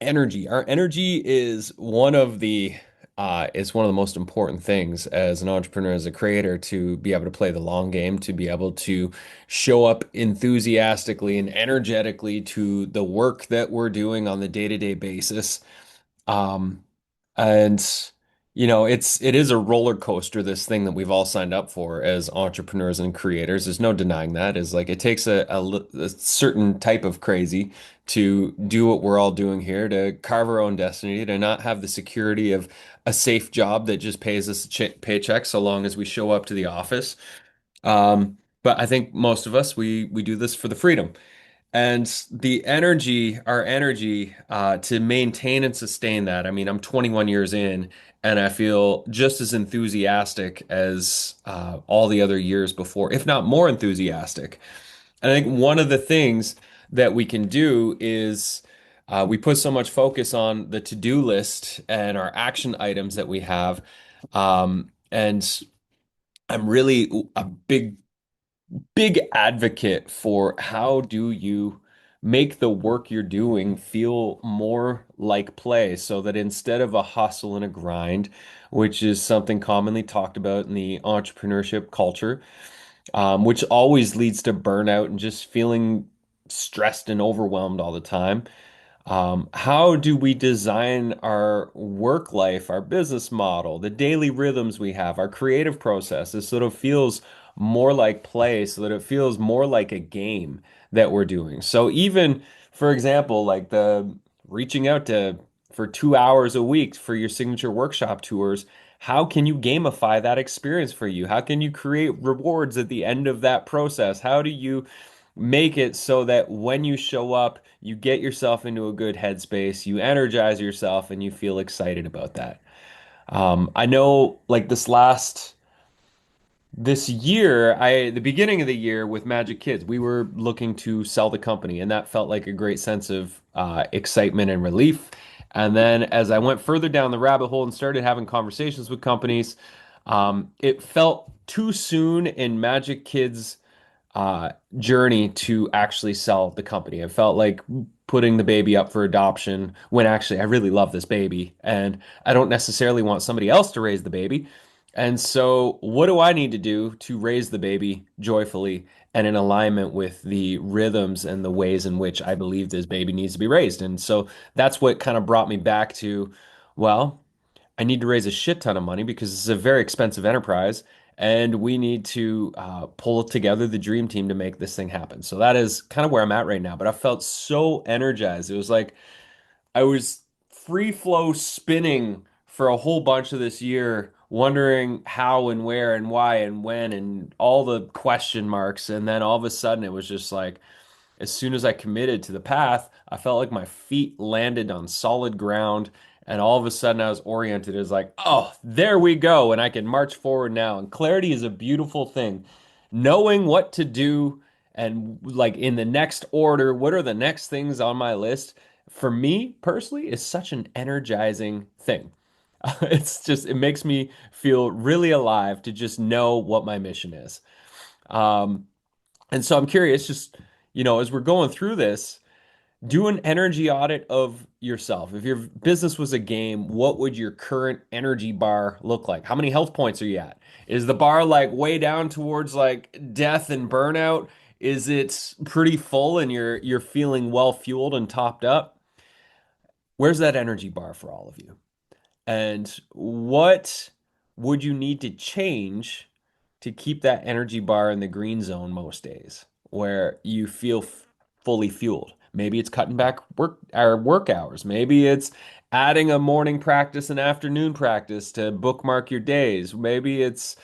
Energy. Our energy is one of the most important things as an entrepreneur, as a creator, to be able to play the long game, to be able to show up enthusiastically and energetically to the work that we're doing on the day-to-day basis. Um, and it is a roller coaster, this thing that we've all signed up for as entrepreneurs and creators. There's no denying that. Is like it takes a certain type of crazy to do what we're all doing here, to carve our own destiny, to not have the security of a safe job that just pays us a paycheck so long as we show up to the office. But I think most of us we do this for the freedom. And our energy to maintain and sustain that. I mean, I'm 21 years in, and I feel just as enthusiastic as all the other years before, if not more enthusiastic. And I think one of the things that we can do is we put so much focus on the to-do list and our action items that we have. And I'm really a big advocate for how do you make the work you're doing feel more like play so that instead of a hustle and a grind, which is something commonly talked about in the entrepreneurship culture, which always leads to burnout and just feeling stressed and overwhelmed all the time. How do we design our work life, our business model, the daily rhythms we have, our creative processes so that it feels more like play, so that it feels more like a game that we're doing? So even, for example, like the reaching out to for 2 hours a week for your signature workshop tours, how can you gamify that experience for you? How can you create rewards at the end of that process? How do you make it so that when you show up, you get yourself into a good headspace, you energize yourself, and you feel excited about that. I know, like this year, the beginning of the year with Magic Kids, we were looking to sell the company, and that felt like a great sense of excitement and relief. And then as I went further down the rabbit hole and started having conversations with companies, it felt too soon in Magic Kids journey to actually sell the company. It felt like putting the baby up for adoption when actually I really love this baby and I don't necessarily want somebody else to raise the baby. And so, what do I need to do to raise the baby joyfully and in alignment with the rhythms and the ways in which I believe this baby needs to be raised? And so, that's what kind of brought me back to, well, I need to raise a shit ton of money because it's a very expensive enterprise, and we need to pull together the dream team to make this thing happen. So that is kind of where I'm at right now. But I felt so energized. It was like I was free flow spinning for a whole bunch of this year, wondering how and where and why and when and all the question marks. And then all of a sudden, it was just like, as soon as I committed to the path, I felt like my feet landed on solid ground. And all of a sudden, I was oriented as like, oh, there we go. And I can march forward now. And clarity is a beautiful thing. Knowing what to do and like in the next order, what are the next things on my list? For me personally, is such an energizing thing. It makes me feel really alive to just know what my mission is. Um, and so I'm curious, just, as we're going through this, do an energy audit of yourself. If your business was a game, what would your current energy bar look like? How many health points are you at? Is the bar like way down towards like death and burnout? Is it pretty full and you're feeling well fueled and topped up? Where's that energy bar for all of you? And what would you need to change to keep that energy bar in the green zone most days where you feel fully fueled? Maybe it's cutting back work hours. Maybe it's adding a morning practice and afternoon practice to bookmark your days. Maybe it's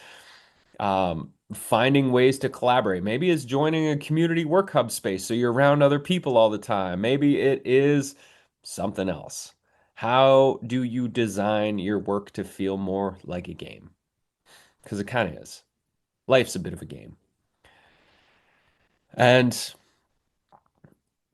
finding ways to collaborate. Maybe it's joining a community work hub space so you're around other people all the time. Maybe it is something else. How do you design your work to feel more like a game? Because it kind of is. Life's a bit of a game. And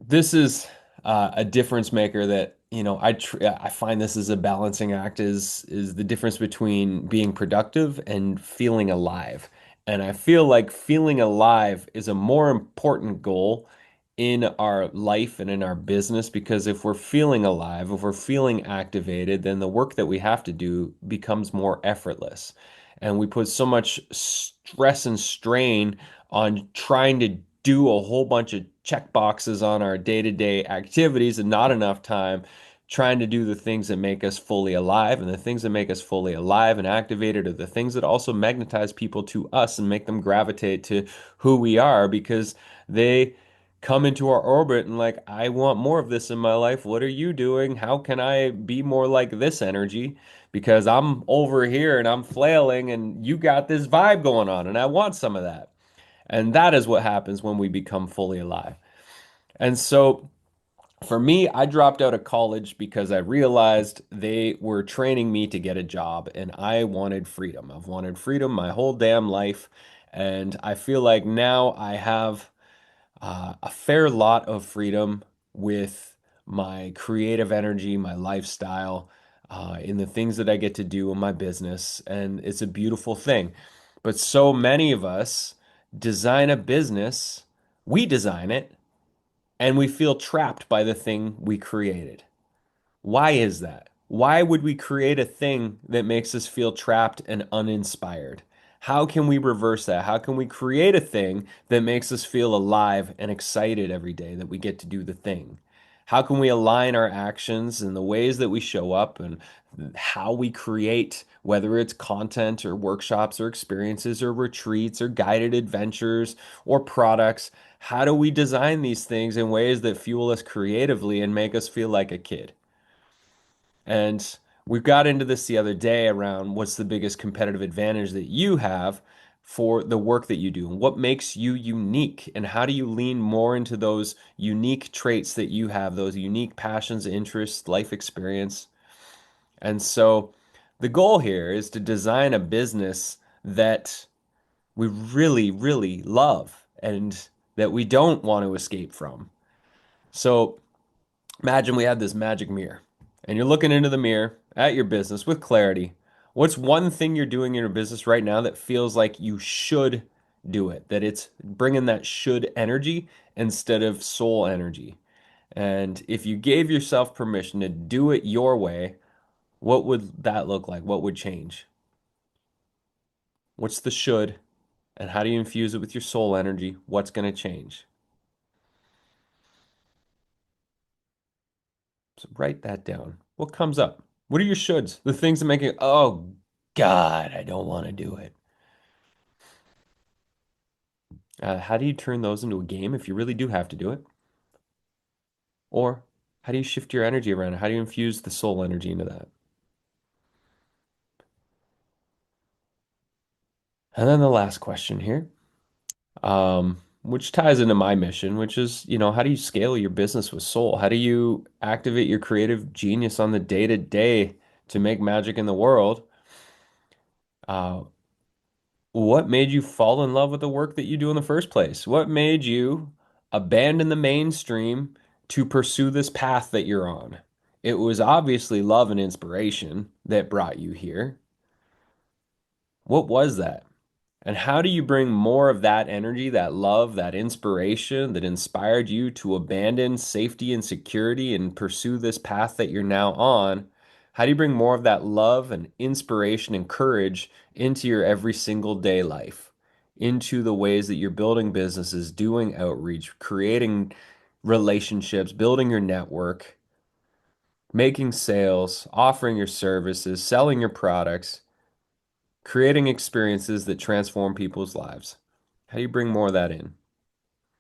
this is a difference maker that, I find this is a balancing act is the difference between being productive and feeling alive. And I feel like feeling alive is a more important goal in our life and in our business because if we're feeling alive, if we're feeling activated, then the work that we have to do becomes more effortless. And we put so much stress and strain on trying to do a whole bunch of check boxes on our day-to-day activities and not enough time trying to do the things that make us fully alive. And the things that make us fully alive and activated are the things that also magnetize people to us and make them gravitate to who we are because they come into our orbit and like, I want more of this in my life. What are you doing? How can I be more like this energy? Because I'm over here and I'm flailing and you got this vibe going on and I want some of that. And that is what happens when we become fully alive. And so for me, I dropped out of college because I realized they were training me to get a job and I wanted freedom. I've wanted freedom my whole damn life. And I feel like now I have a fair lot of freedom with my creative energy, my lifestyle, in the things that I get to do in my business. And it's a beautiful thing. But so many of us design a business, we design it, and we feel trapped by the thing we created. Why is that? Why would we create a thing that makes us feel trapped and uninspired? How can we reverse that? How can we create a thing that makes us feel alive and excited every day that we get to do the thing? How can we align our actions and the ways that we show up and how we create, whether it's content or workshops or experiences or retreats or guided adventures or products? How do we design these things in ways that fuel us creatively and make us feel like a kid? And we got into this the other day around what's the biggest competitive advantage that you have for the work that you do and what makes you unique and how do you lean more into those unique traits that you have, those unique passions, interests, life experience. And so the goal here is to design a business that we really, really love and that we don't want to escape from. So imagine we had this magic mirror and you're looking into the mirror at your business with clarity. What's one thing you're doing in your business right now that feels like you should do it, that it's bringing that should energy instead of soul energy? And if you gave yourself permission to do it your way, what would that look like? What would change? What's the should? And how do you infuse it with your soul energy? What's going to change? So write that down. What comes up? What are your shoulds? The things that make it, oh God, I don't want to do it. How do you turn those into a game if you really do have to do it? Or how do you shift your energy around? How do you infuse the soul energy into that? And then the last question here, which ties into my mission, which is, how do you scale your business with soul? How do you activate your creative genius on the day to day to make magic in the world? Uh, What made you fall in love with the work that you do in the first place? What made you abandon the mainstream to pursue this path that you're on? It was obviously love and inspiration that brought you here. What was that? And how do you bring more of that energy, that love, that inspiration that inspired you to abandon safety and security and pursue this path that you're now on? How do you bring more of that love and inspiration and courage into your every single day life, into the ways that you're building businesses, doing outreach, creating relationships, building your network, making sales, offering your services, selling your products, creating experiences that transform people's lives? How do you bring more of that in?